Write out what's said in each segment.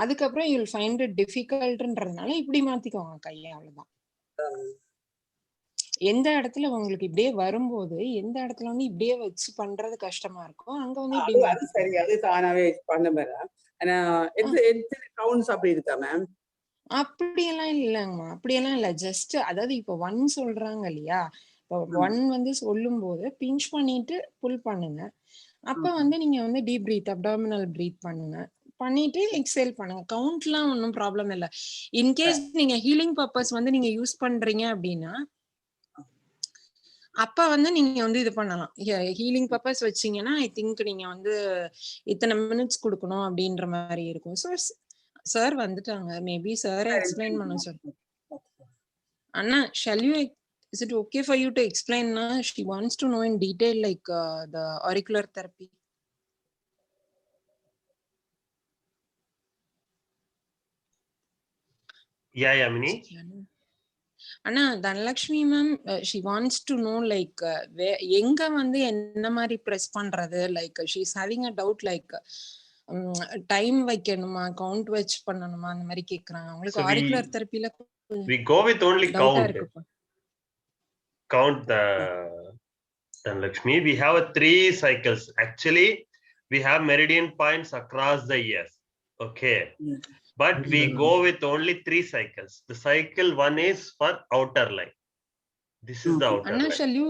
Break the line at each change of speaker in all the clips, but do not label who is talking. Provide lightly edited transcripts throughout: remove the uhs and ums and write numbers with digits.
அதுக்கப்புறம் you will find it டிஃபிகல்ட்ன்றதுனால இப்படி மாத்திக்கோங்க கையை, அவ்வளவுதான். எந்த இடத்துல உங்களுக்கு இப்படியே வரும்போது எந்த இடத்துல வந்து இப்படியே வச்சு பண்றது கஷ்டமா இருக்கும் அங்க வந்து இப்படி
அது
மாத்தி
சரி, அது தானாவே பண்ண மேடம். ஆனா எத்தனை கவுண்ட்ஸ் அப்படி இருக்கா மேம்?
அப்படியெல்லாம் இல்லைங்கம்மா, அப்படியெல்லாம் இல்ல. ஜஸ்ட் அதாவது இப்போ 1 சொல்றாங்க இல்லையா, இப்போ 1 வந்து சொல்லும் போது பிஞ்ச் பண்ணிட்டு புல் பண்ணுங்க. அப்ப வந்து நீங்க வந்து டீப் பிரீத், அப்டாமினல் பிரீத் பண்ணுங்க. பண்ணிட்டு எக்ஸேல் பண்ணுங்க. கவுண்ட்லாம் ஒன்றும் ப்ராப்ளம் இல்ல. இன்கேஸ் நீங்க ஹீலிங் பர்பஸ் வந்து நீங்க யூஸ் பண்றீங்க அப்படின்னா அப்ப வந்து நீங்க வந்து இது பண்ணலாம். ஹீலிங் பர்பஸ் வச்சீங்கன்னா ஐ திங்க் நீங்க வந்து இத்தனை மினிட்ஸ் கொடுக்கணும் அப்படின்ற மாதிரி இருக்கும். ஸோ சார் வந்துட்டாங்க, மேபி சார் எக்ஸ்பிளைன் பண்ண sir. Anna, shall you, is it okay for you to explain? She wants to know in detail like the auricular therapy.
Yeah, Yamini.
Anna, Dhanalakshmi ma'am, she wants to know like எங்க வந்து என்ன மாதிரி press பண்றது, like she's having a doubt like time வைக்கணுமா, count வச்சு பண்ணணுமா, அந்த மாதிரி கேக்குறாங்க. உங்களுக்கு auricular therapyல
we go with only count. Count the Dhanalakshmi. We have 3 cycles. Actually, we have meridian points across the ears. Okay. But we go with only 3 cycles. The cycle 1 is for outer line. This is the outer
Anna,
line.
shall you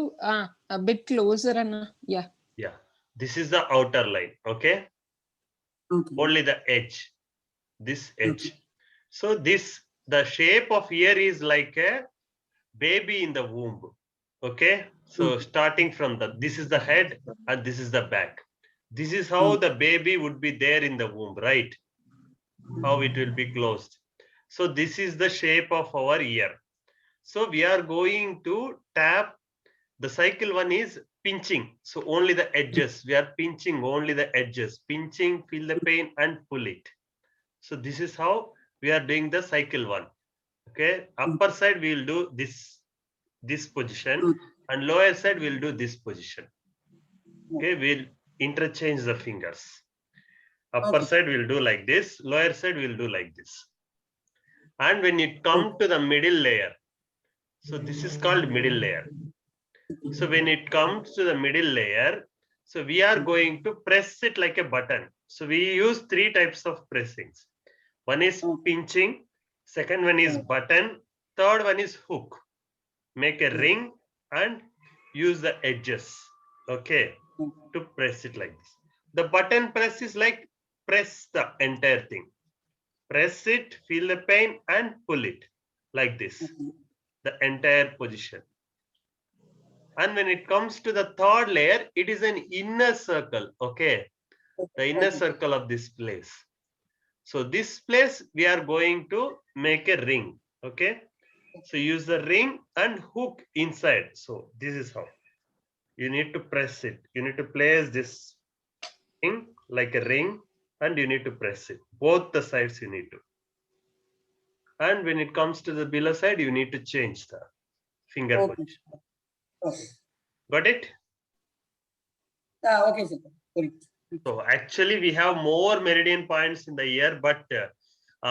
a bit closer, Anna? Yeah.
Yeah. This is the outer line. Okay. Only the edge. This edge. So the shape of ear is like a baby in the womb. Okay. So starting from this is the head and this is the back. This is how the baby would be there in the womb, right? How it will be closed. So this is the shape of our ear. So we are going to tap. The cycle 1 is pinching. So only the edges. We are pinching only the edges. Pinching, feel the pain and pull it. So this is how we are doing the cycle 1. Okay. Upper side we will do this position and lower side we will do this position. Okay. We'll interchange the fingers. Upper side we'll do like this, lower side we'll do like this. And when you come to the middle layer, so this is called middle layer. So when it comes to the middle layer, so we are going to press it like a button. So we use 3 types of pressings. One is pinching, second one is button, third one is hook. Make a ring and use the edges, okay, to press it like this. The button press is like press the entire thing. Press it, feel the pain and pull it like this, the entire position. And when it comes to the third layer, it is an inner circle, okay, the inner circle of this place. So this place we are going to make a ring, okay. So use the ring and hook inside. So this is how you need to press it. You need to place this thing like a ring and you need to press it. Both the sides you need to. And when it comes to the below side, you need to change the finger position.
Okay.
Got it?
Okay, sir.
So actually we have more meridian points in the ear, but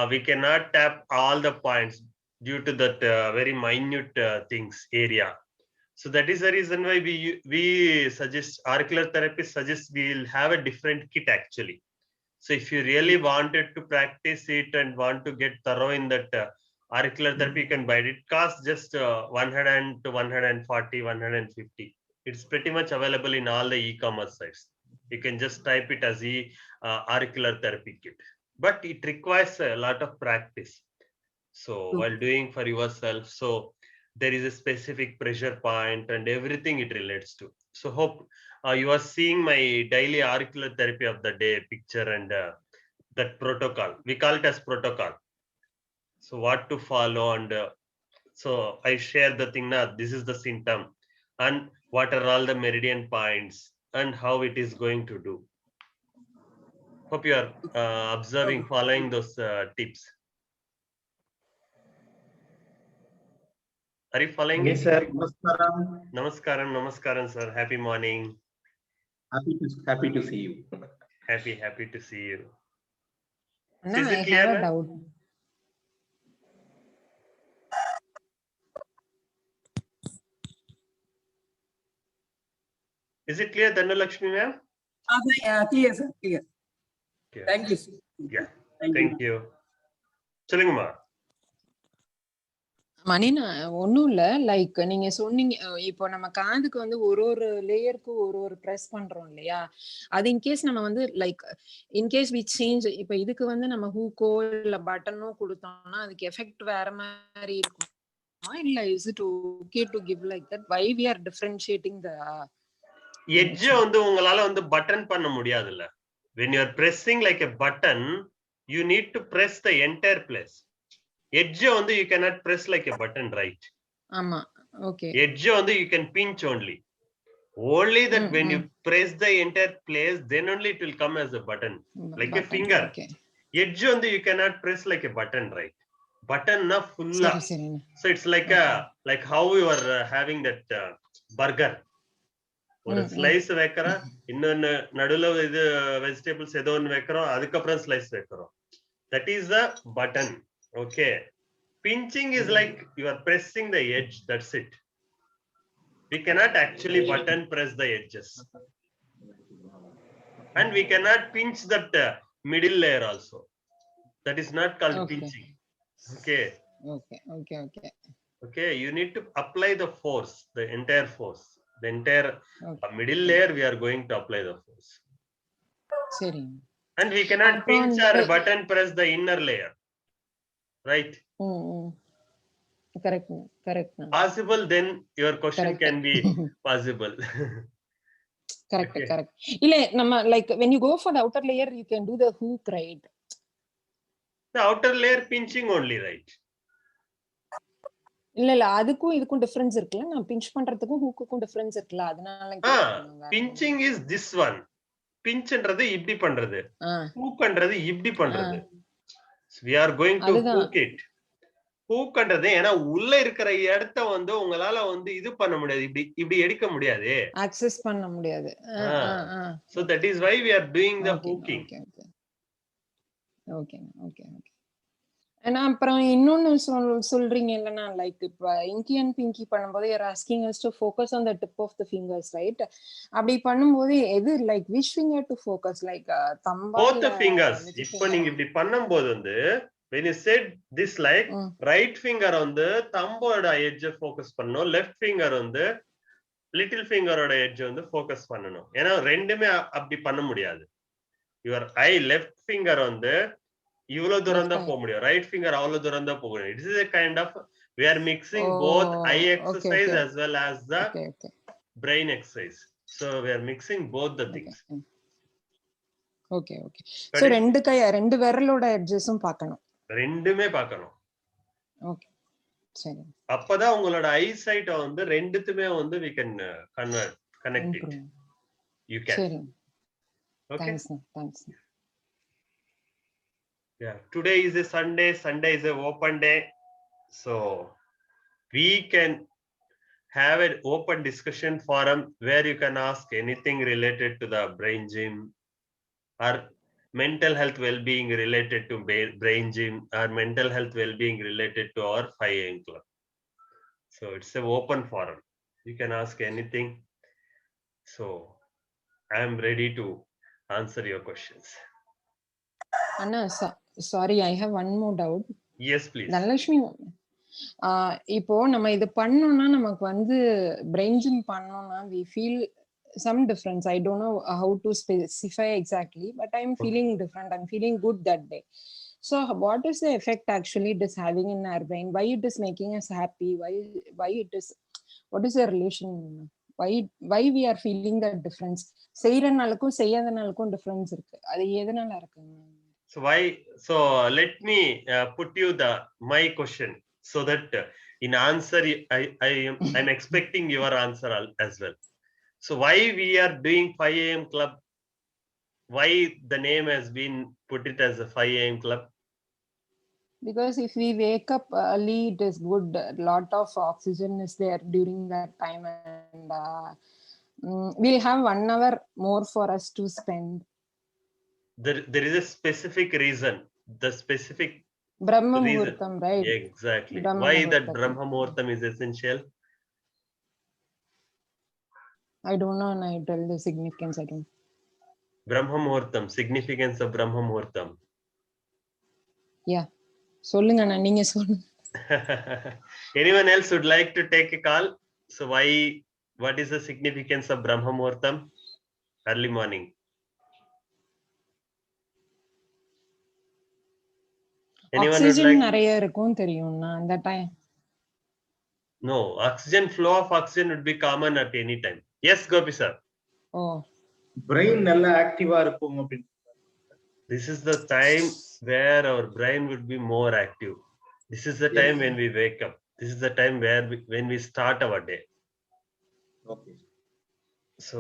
we cannot tap all the points due to that very minute things area. So that is the reason why we suggest, auricular therapist suggests we will have a different kit actually. So if you really wanted to practice it and want to get thorough in that auricular therapy, you can buy it. It costs just 100 to 140, 150. It's pretty much available in all the e-commerce sites. You can just type it as auricular therapy kit. But it requires a lot of practice. So while doing for yourself, so there is a specific pressure point and everything it relates to. So hope you are seeing my daily auricular therapy of the day picture and that protocol. We call it as protocol. So what to follow and so I share the thing now. This is the symptom and what are all the meridian points and how it is going to do. Hope you are observing, following those tips. Are you following
Yes,
it?
sir. Namaskaram.
Namaskaram, namaskaram, sir. Happy morning.
Happy to see you.
Happy to see you.
Anna,
Is
I
it clear,
have a
ma'am?
doubt.
Is it clear, Dhanalakshmi ma'am?
Yeah, clear, sir. Clear.
Okay.
Thank you, sir.
Yeah.
Thank you.
Thank you. சொல்லுங்கம்மா.
மணினா ஒண்ணும் இல்ல. Like நீங்க சொன்னீங்க இப்போ நம்ம காதுக்கு வந்து ஒரு ஒரு லேயருக்கு ஒரு ஒரு பிரஸ் பண்றோம் இல்லையா? அது இன்கேஸ் நம்ம வந்து லைக் இன்கேஸ் வி சேஞ்ச் இப்ப இதுக்கு வந்து நம்ம ஹூக்கோ இல்ல பட்டனோ குடுத்தோம்னா அதுக்கு எஃபெக்ட் வேற மாதிரி இருக்குமா? இல்ல is it okay to give like that? Why we are differentiating the
edge வந்து உங்களால வந்து பட்டன் பண்ண முடியாதுல்ல. When you are pressing like a button, you need to press the entire place. Edge வந்து you cannot press like a button, right?
ஆமா. Okay.
Edge வந்து you can pinch only. Only that when you press the entire place, then only it will come as a button, like a finger.
Okay.
Edge வந்து you cannot press like a button, right? Button na full.
சரி சரிங்க.
So it's like like how you are having that burger. ஒரு slice வைக்கிறோம், இன்னொன்னு நடுவுல இது vegetables ஏதோ ஒன்று வைக்கிறோம், அதுக்கப்புறம் ஸ்லைஸ் வைக்கிறோம். That is the button. Okay. Pinching is like you are pressing the edge, that's it. We cannot actually button press the edges. And we cannot pinch that middle layer also. That is not called pinching. Okay. Okay, you need to apply the force, the entire force. The entire middle layer we are going to apply the force.
சரி.
And we cannot pinch or button press the inner layer. Right?
Correct.
Possible, then your question can be possible.
Correct. இல்ல நம்ம like when you go for the outer layer you can do the hook, right?
The outer layer pinching only, right?
இல்ல அதுக்கும் இதுக்கும் difference இருக்குல்ல. நான் pinch பண்றதுக்கும் ஹூக்குக்கும் difference இருக்குல்ல. அதனால
pinching is this one. பிஞ்ச்ன்றது இப்படி பண்றது, ஹூக்ன்றது இப்படி பண்றது. We are going to hook it. ஹூக்ன்றது ஏனா உள்ள இருக்கிற இடத்தை வந்து உங்களால வந்து இது பண்ண முடியாது, இப்படி எடுக்க முடியாது,
ஆக்சஸ் பண்ண முடியாது.
So that is why we are doing the hooking.
Okay. And அப்புறம் இன்னொன்னு சொல்றீங்க இல்லனா, லைக் இப்ப இங்கி அண்ட் பிங்கி பண்ணும்போது you're asking us to focus on the tip of the fingers, right? அப்படி பண்ணும்போது எது like which finger to focus, like thumb?
Both the fingers. இப்போ நீங்க இப்படி பண்ணும்போது வந்து when you said this, like right finger வந்து thumb ஓட edge focus பண்ணனும், left finger வந்து little finger ஓட edge வந்து focus பண்ணனும். ஏனா ரெண்டுமே அப்படி பண்ண முடியாது. your eye left finger வந்து இவ்வளவு தூரம் தான் போக முடியும், ரைட் ஃபிங்கர் அவ்வளவு தூரம் தான் போக முடியும். It is a kind of we are mixing both eye exercise as well as the brain exercise. So we are mixing both the things.
Okay. So ரெண்டு விரலோட எட்ஜஸும் பார்க்கணும்.
ரெண்டுமே பார்க்கணும்.
ஓகே. சரி.
அப்பதான் உங்களோட ஐ சைட் வந்து ரெண்டுத்துமே வந்து we can connect it. You can.
சரி.
Okay.
Thanks.
Yeah, today is a Sunday. Sunday is an open day, so we can have an open discussion forum where you can ask anything related to the brain gym or mental health well-being related to brain gym or mental health well-being related to our 5 AM club. So it's an open forum. You can ask anything. So I am ready to answer your questions.
Anna, sorry, I have one more doubt.
Yes, please.
Dhanalakshmi, இப்போ நம்ம இது பண்ணோம்னா நமக்கு வந்து brain gym பண்ணோம்னா we feel some difference. I don't know how to specify exactly, but I'm feeling different. I'm feeling good that day. So what is the effect actually it is having in our brain? Why it is making us happy? Why it is, what is the relation? Why we are feeling that difference? செய்யறனாலுக்கும் செய்யாதனாலுக்கும் difference இருக்கு. அது எதனால இருக்குங்க?
So let me put you my question so that in answer I'm expecting your answer as well. So why we are doing 5 AM club? Why the name has been put it as a 5 AM club?
Because if we wake up early, it is good. A lot of oxygen is there during that time, and we'll have 1 hour more for us to spend.
There is a specific reason the specific
Brahma
reason.
Muhurtam, right?
Exactly.
Brahma
Why that
Muhurtam.
Brahma Muhurtam is essential?
I don't know, and I tell the significance. I don't.
Brahma Muhurtam, significance of Brahma Muhurtam.
Yeah. சொல்லுங்க அண்ணா, நீங்க சொல்லுங்க.
Anyone else would like to take a call? So what is the significance of Brahma Muhurtam? Early morning. Anyone would
Oxygen
like?
நிறைய இருக்கும் தெரியும்னா அந்த time.
No, oxygen, flow of oxygen would be common at any time. Yes, Gopi sir.
Oh.
Brain நல்லா ஆக்டிவா இருக்கும் அப்படி.
This is the time where our brain would be more active. This is the time when we wake up. This is the time where when we start our day.
Okay.
So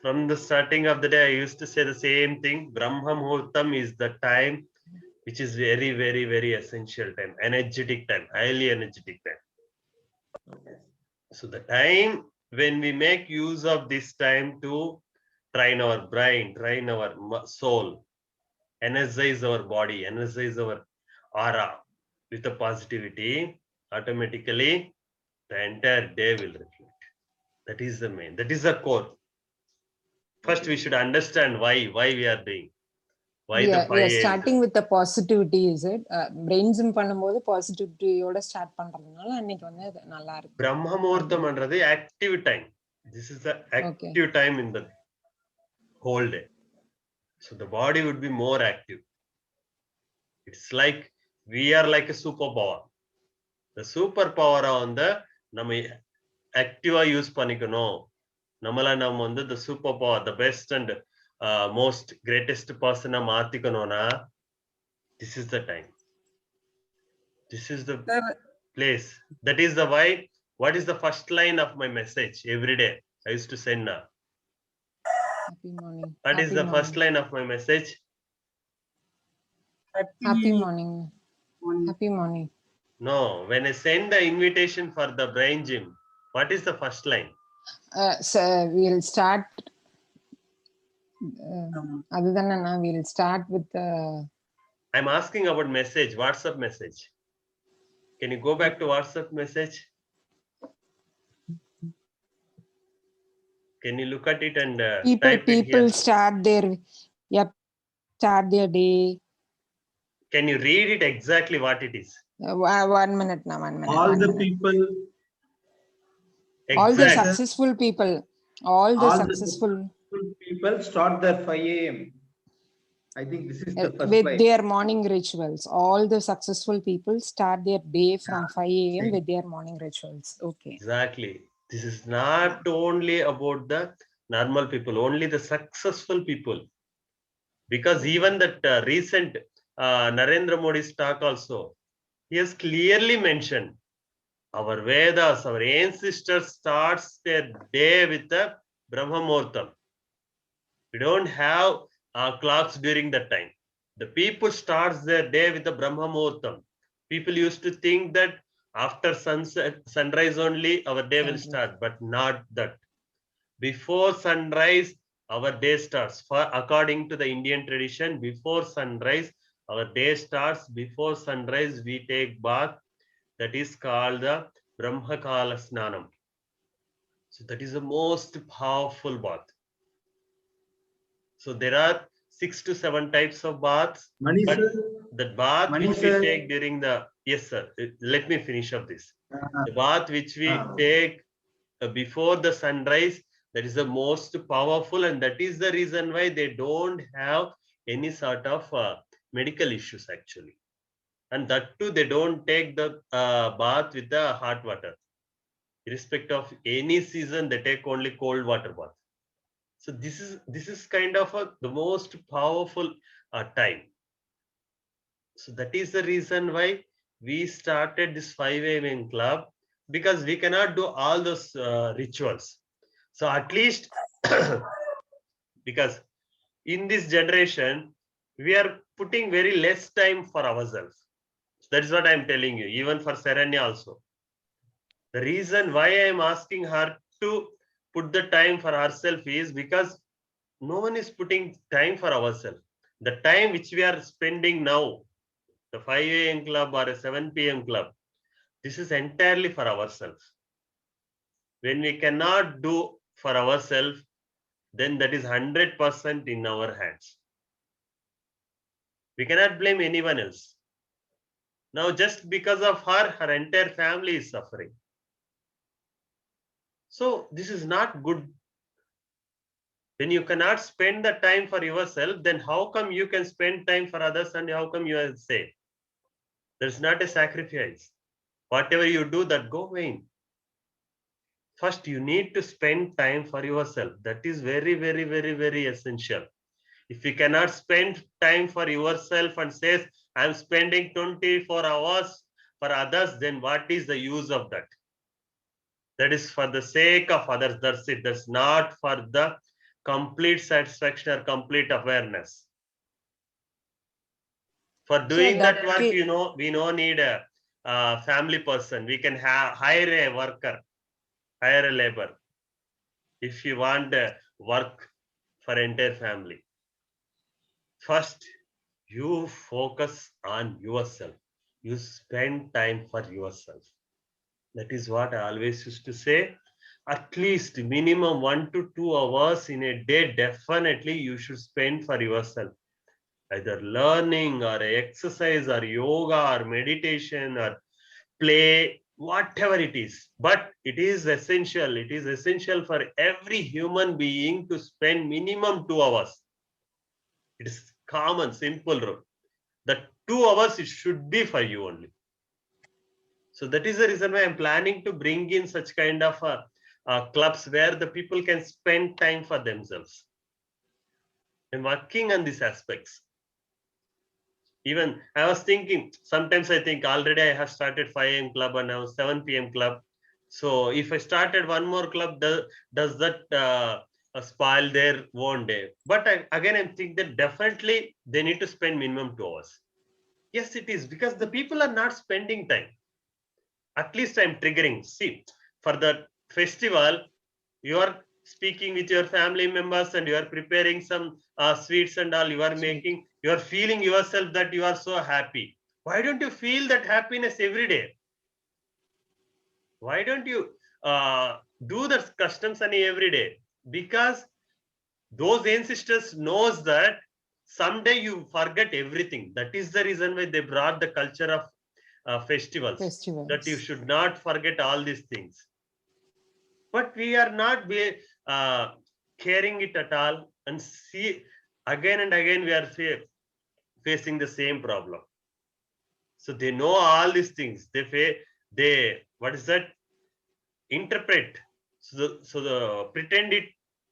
from the starting of the day, I used to say the same thing. Brahma Muhurtam is the time which is very, very, very essential time, energetic time, highly energetic time. So the time when we make use of this time to train our brain, train our soul, energize our body, energize our aura with the positivity, automatically the entire day will reflect. That is the main, that is the core. First we should understand why we are doing. Why
we
the
are, we are starting with the positivity, is it? Brainstorm பண்ணும்போது பாசிட்டிவிட்டியோட start பண்றதுனால அன்னைக்கு வந்து நல்லா இருக்கு.
Brahma Muhurtam பண்றது active time. This is the active time in the whole day. So the body would be more active. It's like we are like a superpower. The superpower on the நம்ம active use பண்ணிக்கணும். நம்மள நம்ம வந்து the superpower, the best and most greatest person மாத்திக்கணும்னா this is the time. This is the place. That is the why. What is the first line of my message every day? I used to send now.
Happy morning.
What is the first line of my message?
Happy morning. Happy morning.
No, when I send the invitation for the brain gym, what is the first line?
So we'll start. Other than that, we'll start with the.
I'm asking about message, WhatsApp message. Can you go back to WhatsApp message? Can you look at it and type it here?
Start their day.
Can you read it exactly what it is?
1 minute now. 1 minute.
All the people.
All the successful people. All the successful
people start their 5 a.m. I think this is the first
with
line.
their morning rituals. All the successful people start their day from 5 a.m. with their morning rituals. Okay.
Exactly. This is not only about the normal people, only the successful people. Because even that recent Narendra Modi's talk also, he has clearly mentioned our Vedas, our ancestors starts their day with the Brahma Muhurtam. We don't have clocks during that time. The people starts their day with the Brahma Muhurtam. People used to think that after sunset, sunrise only our day will start, but not that. Before sunrise, our day starts. According to the Indian tradition, before sunrise, our day starts. Before sunrise, we take bath. That is called the Brahmakala Snanam. So that is the most powerful bath. So there are 6 to 7 types of baths. But the bath which we take during the, yes sir, let me finish up this. The bath which we take before the sunrise, that is the most powerful, and that is the reason why they don't have any sort of medical issues actually. And that too, they don't take the bath with the hot water. Irrespective of any season, they take only cold water bath. So this is kind of the most powerful time. So that is the reason why we started this 5 a.m. club, because we cannot do all those rituals. So at least because in this generation, we are putting very less time for ourselves. That is what I am telling you, even for Saranya also. The reason why I am asking her to put the time for herself is because no one is putting time for ourselves. The time which we are spending now the 5 a.m. club or a 7 p.m. club. This is entirely for ourselves. When we cannot do for ourselves, then that is 100% in our hands. We cannot blame anyone else. Now, just because of her, her entire family is suffering. So this is not good. When you cannot spend the time for yourself, then how come you can spend time for others and how come you are safe? There's not a sacrifice. Whatever you do, that go vain. First, you need to spend time for yourself. That is very, very, very, very essential. If you cannot spend time for yourself and says, I'm spending 24 hours for others, then what is the use of that? That is for the sake of others. That's it. That's not for the complete satisfaction or complete awareness. For doing that work, you know, we don't need a family person. We can hire a worker, hire a labor. If you want work for entire family, first you focus on yourself. You spend time for yourself. That is what I always used to say. At least minimum 1 to 2 hours in a day, definitely you should spend for yourself. Either learning or exercise or yoga or meditation or play, whatever it is. But it is essential. It is essential for every human being to spend minimum 2 hours. It is common, simple rule. The 2 hours, it should be for you only. So that is the reason why I'm planning to bring in such kind of clubs where the people can spend time for themselves. I'm working on these aspects. Even I was thinking, sometimes I think already I have started 5 a.m. club and now 7 p.m. club. So if I started one more club, does that spoil their one day? But again, I'm thinking that definitely they need to spend minimum 2 hours. Yes, it is, because the people are not spending time. At least I'm triggering. See, for the festival, you are speaking with your family members and you are preparing some sweets and all you are making. You are feeling yourself that you are so happy. Why don't you feel that happiness every day? Why don't you do the customs every day? Because those ancestors knows that someday you forget everything. That is the reason why they brought the culture of festivals, that you should not forget all these things. But we are not caring it at all, and see again and again we are facing the same problem. So they know all these things. They what is that? Interpret. So the pretend it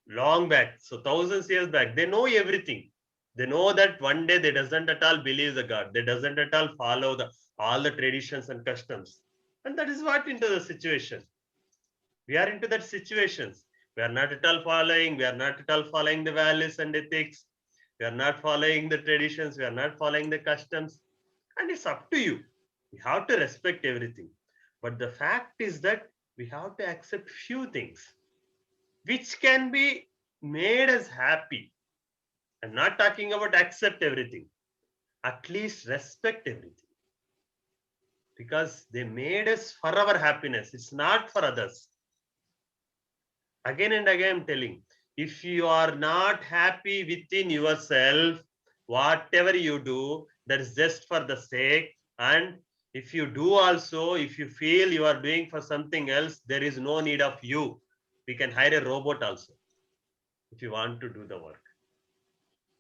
long back. So thousands years back, they know everything. They know that one day they doesn't at all believe the God. They doesn't at all follow all the traditions and customs. And that is what into the situation. We are into that situations. We are not at all following. We are not at all following the values and ethics. We are not following the traditions. We are not following the customs. And it's up to you. We have to respect everything. But the fact is that we have to accept few things which can be made us happy. I'm not talking about accept everything. At least respect everything. Because they made us for our happiness. It's not for others. Again and again, I'm telling, if you are not happy within yourself, whatever you do, that is just for the sake. And if you do also, if you feel you are doing for something else, there is no need of you. We can hire a robot also if you want to do the work.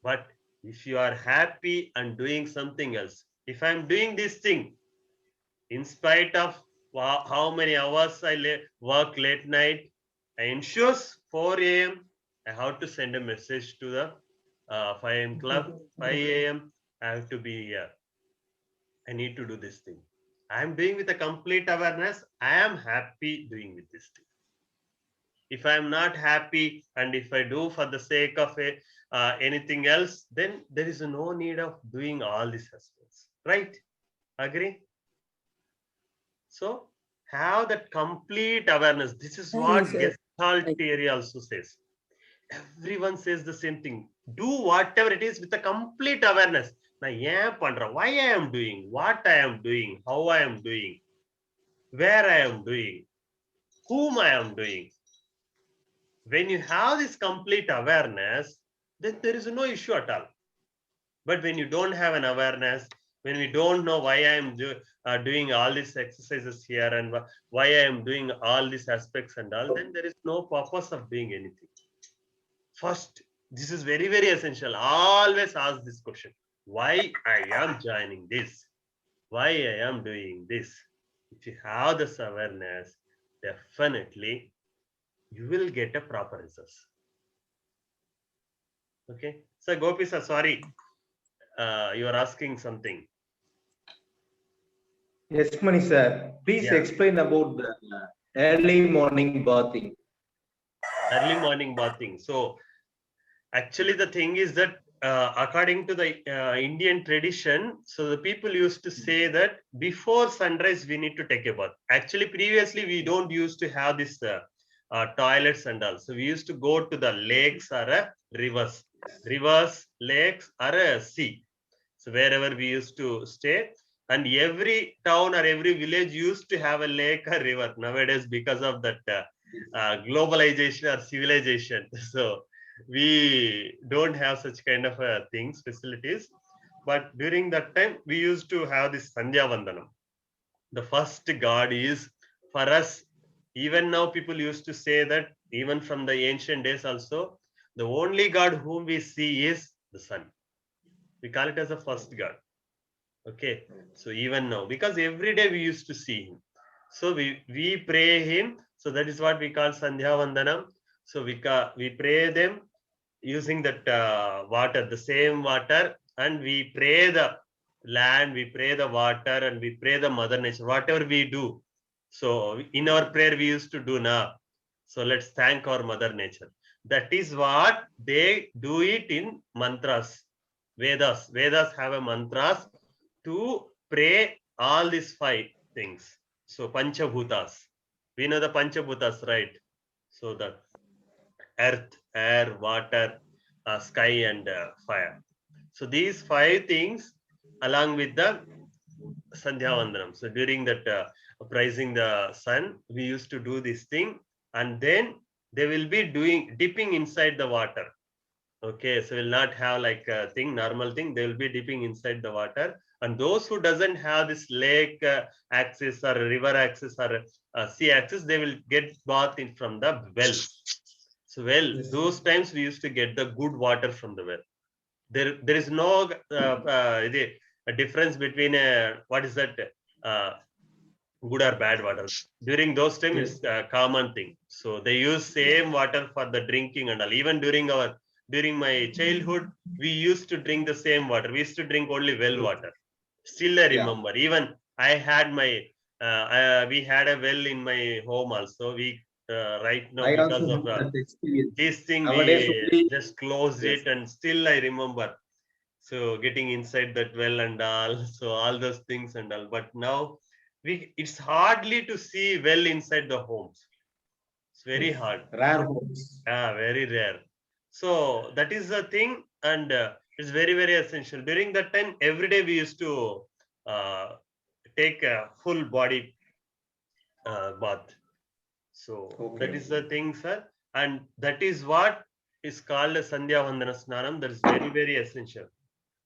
But if you are happy and doing something else, if I'm doing this thing, in spite of how many hours I work late night, I ensures 4 a.m. I have to send a message to the 5 a.m. club. 5 a.m. I have to be here. I need to do this thing. I am doing with a complete awareness. I am happy doing with this thing. If I am not happy and if I do for the sake of anything else, then there is no need of doing all these aspects. Right? Agree? So have that complete awareness. This is what Gestalt theory also says. Everyone says the same thing. Do whatever it is with a complete awareness. நான் ஏன் பண்றேன், why I am doing, what I am doing, how I am doing, where I am doing, whom I am doing. When you have this complete awareness, then there is no issue at all. But when you don't have an awareness, when we don't know why I am doing all these exercises here and why I am doing all these aspects and all, then there is no purpose of doing anything. First, this is very, very essential. Always ask this question. Why I am joining this? Why I am doing this? If you have this awareness, definitely you will get a proper result. Okay. So Gopi sir, sorry. You are asking something.
Yes, Mani sir. Please
Yeah.
explain about the early morning bathing.
Early morning bathing. So actually the thing is that according to the Indian tradition, so the people used to say that before sunrise we need to take a bath. Actually previously we don't used to have this toilets and all. So we used to go to the lakes or rivers, lakes or a sea. So wherever we used to stay, and every town or every village used to have a lake or river. Nowadays, because of that globalization or civilization, so we don't have such kind of things, facilities. But during that time, we used to have this Sandhya Vandanam. The first god is for us. Even now, people used to say that even from the ancient days also, the only god whom we see is the sun. We call it as the first god. Okay, so even now, because every day we used to see him, so we pray him. So that is what we call Sandhya Vandanam. So we pray them using that water, the same water, and we pray the land, we pray the water, and we pray the mother nature, whatever we do. So in our prayer we used to do now. So let's thank our mother nature. That is what they do it in mantras. Vedas have a mantras to pray all these 5 things. So Panchabhutas. We know the Panchabhutas, right? So the earth, air, water, sky, and fire. So these 5 things along with the Sandhya Vandanam. So during that praising the sun, we used to do this thing, and then they will be dipping inside the water. Okay, so will not have like a thing, normal thing. They will be dipping inside the water. And those who doesn't have this lake access or river access or sea access, they will get bath in from the well. So well,
Yes.
those times we used to get the good water from the well. There is no a difference between what is that good or bad water. During those times,
Yes.
it's a common thing. So they use same water for the drinking and all. Even during my childhood, we used to drink the same water. We used to drink only well water. Still, I remember. Even I had we had a well in my home also. We right now,
I
because
also
of
have that experience.
this thing,
Nowadays
we
only,
just closed
yes.
it, and still I remember. So getting inside that well and all, so all those things and all. But now it's hardly to see well inside the homes. It's very hard.
Rare homes.
Very rare. So that is the thing, and it's very, very essential. During that time, every day we used to uh, take a full body bath. So that is the thing, sir, and that is what is called a Sandhya Vandana Snanam. That is very, very essential.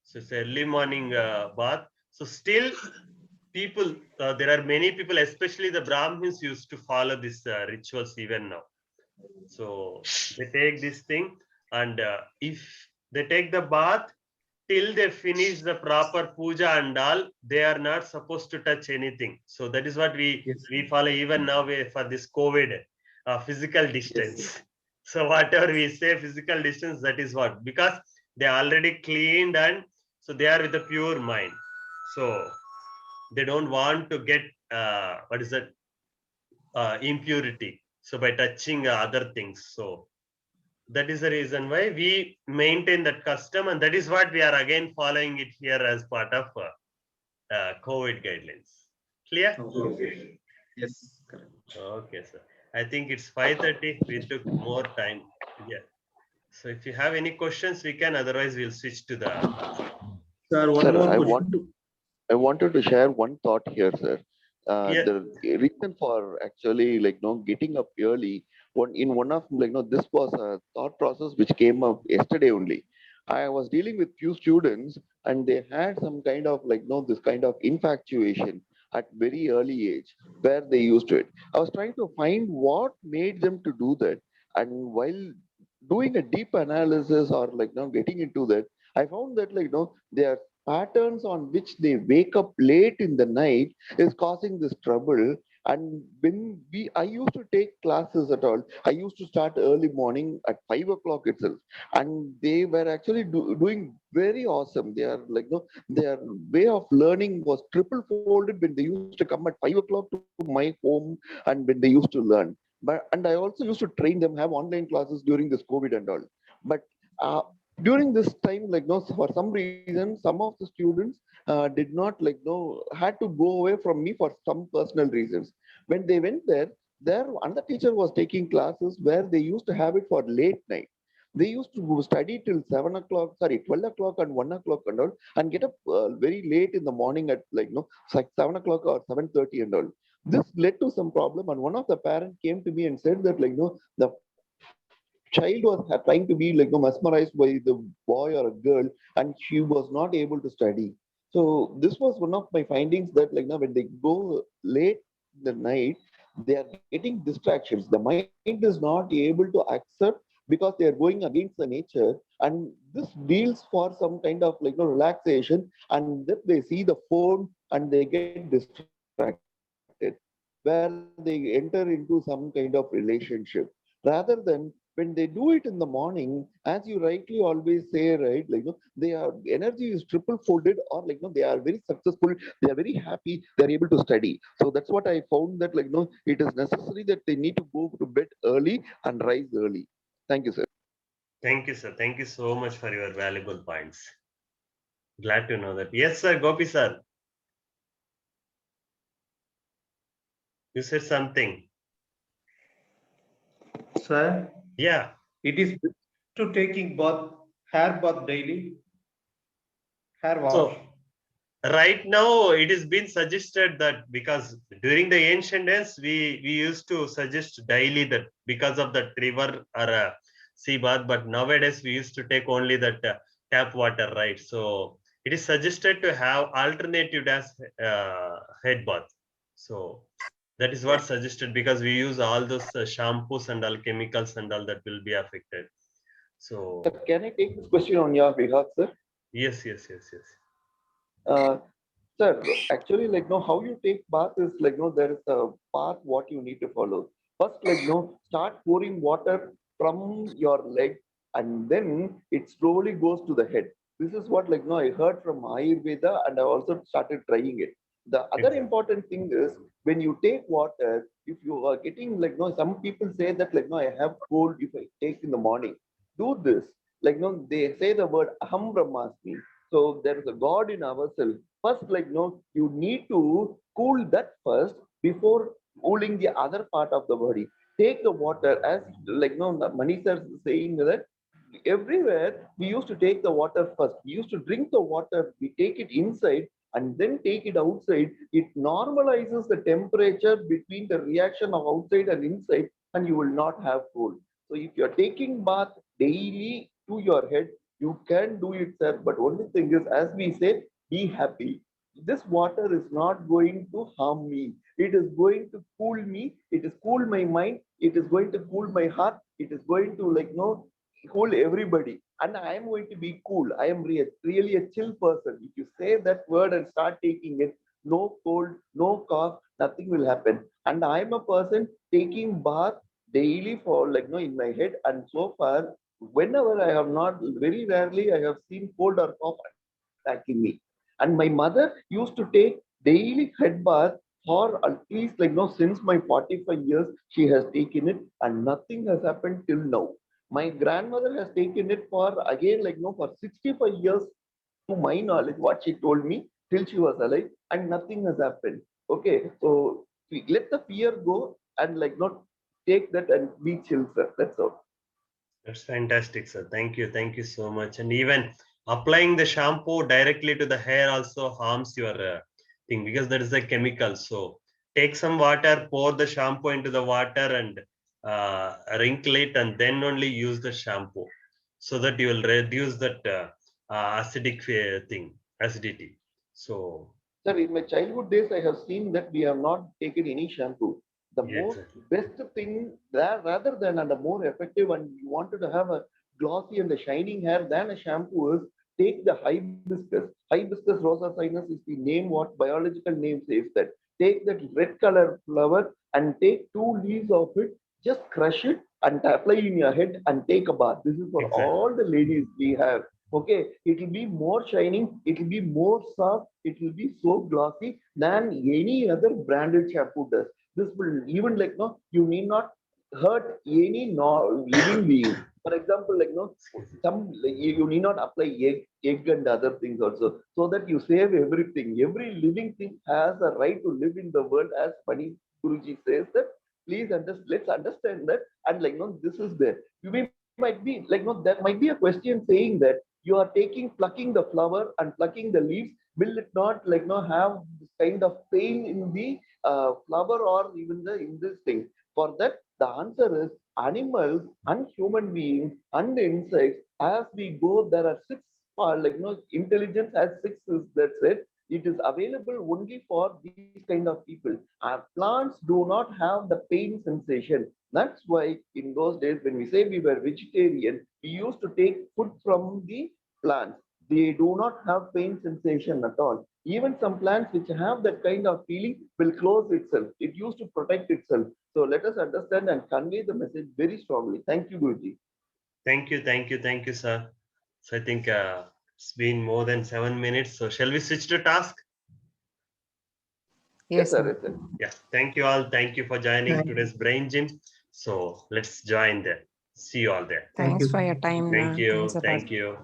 So it's early morning bath. So still people, there are many people, especially the Brahmins, used to follow these rituals even now. So they take this thing, and if they take the bath till they finish the proper puja and all, they are not supposed to touch anything. So that is what we follow even now for this COVID, physical distance.
Yes.
So whatever we say physical distance, that is what, because they already cleaned, and so they are with a pure mind. So they don't want to get what is that impurity, so by touching other things. So that is the reason why we maintain that custom, and that is what we are again following it here as part of COVID guidelines. Clear?
Okay. Yes, correct.
Okay, sir. I think it's 5:30. We took more time. Yeah. So if you have any questions, we can. Otherwise, we'll switch to the
Sir, one
Sir,
more
I
question.
wanted to share one thought here, sir.
Yeah.
The reason for actually getting up early, one of this was a thought process which came up yesterday only. I was dealing with few students and they had some kind of this kind of infatuation at very early age where they used to it. I was trying to find what made them to do that, and while doing a deep analysis or getting into that, I found that their patterns on which they wake up late in the night is causing this trouble. And when I used to take classes at all, I used to start early morning at 5 o'clock itself, and they were actually doing very awesome. They are their way of learning was triple folded when they used to come at 5 o'clock to my home and when they used to learn. But and I also used to train them, have online classes during this COVID and all. But during this time, for some reason, some of the students did not had to go away from me for some personal reasons. When they went there another teacher was taking classes where they used to have it for late night. They used to study till 7 o'clock, sorry, 12 o'clock and 1 o'clock and all, and get up very late in the morning at it's like 7 o'clock or 7:30 and all. This led to some problem, and one of the parents came to me and said that the child was trying to be mesmerized by the boy or a girl, and she was not able to study. So this was one of my findings that when they go late in the night, they are getting distractions. The mind is not able to accept because they are going against the nature, and this deals for some kind of relaxation, and that they see the phone and they get distracted, where they enter into some kind of relationship rather than when they do it in the morning. As you rightly always say, right, their energy is triple folded, or they are very successful, they are very happy, they are able to study. So that's what I found, that it is necessary that they need to go to bed early and rise early. Thank you, sir.
Thank you, sir. Thank you so much for your valuable points. Glad to know that. Yes, sir. Gopi, sir. You said something.
Sir,
Yeah.
it is best to taking hair bath daily, hair wash.
So right now it is been suggested that, because during the ancient days we used to suggest daily that because of that river or sea bath, but nowadays we used to take only that tap water, right? So it is suggested to have alternative as head bath. So that is what suggested, because we use all those shampoos and all chemicals and all that will be affected. So
Can I take this question on your behalf, sir?
yes.
uh, Sir, actually, how you take bath is there is a path what you need to follow. First, start pouring water from your leg, and then it slowly goes to the head. This is what I heard from Ayurveda, and I also started trying it. The other
Exactly.
important thing is when you take water, if you are getting some people say that I have cold if I take in the morning. Do this. They say the word Aham Brahmasmi. So there is a God in ourselves. First, you need to cool that first before cooling the other part of the body. Take the water, as Mani sir is saying that everywhere we used to take the water first. We used to drink the water, we take it inside and then take it outside. It normalizes the temperature between the reaction of outside and inside, and you will not have cold. So if you're taking bath daily to your head, you can do it, sir. But only thing is, as we say, be happy. This water is not going to harm me. It is going to cool me. It is cool my mind. It is going to cool my heart. It is going to cool everybody. And I am going to be cool. I am really a chill person. If you say that word and start taking it, no cold, no cough, nothing will happen. And I am a person taking bath daily for in my head. And so far, whenever I have not, very rarely I have seen cold or cough attacking me. And my mother used to take daily head bath for at least since my 45 years, she has taken it and nothing has happened till now. My grandmother has taken it for again for 65 years, to my knowledge, what she told me, till she was alive, and nothing has happened. Okay, so let the fear go and not take that and be chill, sir. That's all.
That's fantastic, sir. Thank you. Thank you so much. And even applying the shampoo directly to the hair also harms your thing, because that is a chemical. So take some water, pour the shampoo into the water and wrinkle it, and then only use the shampoo, so that you will reduce that acidic thing, acidity. So
Sir, in my childhood days, I have seen that we have not taken any shampoo. The
yeah,
most
exactly.
best thing that rather than and the more effective, and you wanted to have a glossy and a shining hair than a shampoo is take the hibiscus. Hibiscus rosa sinus is the name what biological name says that. Take that red color flower and take 2 leaves of it, just crush it and apply in your head and take a bath. This is for
Exactly.
all the ladies we have. Okay, it will be more shining, it will be more soft, it will be so glossy than any other branded shampoo does. This will even like no, you need not hurt any living being. For example, like no, some like, you need not apply egg and other things also, so that you save everything. Every living thing has a right to live in the world, as Pani Guruji says that. Please let's understand that, and like no, this is there. You might be like no, there might be a question saying that you are plucking the flower and plucking the leaves, will it not like no have this kind of pain in the flower or even the in this thing? For that, the answer is animals and human beings and insects. As we go, there are six like no intelligence has six is that's it. It is available only for these kind of people. Our plants do not have the pain sensation. That's why in those days when we say we were vegetarian, we used to take food from the plants. They do not have pain sensation at all. Even some plants which have that kind of feeling will close itself. It used to protect itself. So let us understand and convey the message very strongly. Thank you, Guruji.
Thank you, sir. So I think it's been more than 7 minutes. So shall we switch to task?
Yes,
sir.
sir.
Yes, sir.
Yeah. Thank you all. Thank you for joining
Thank
today's brain gym. So let's join there. See you all there.
Thank
Thanks
you.
for your time.
Thank you.
Thanks a lot.
Thank you.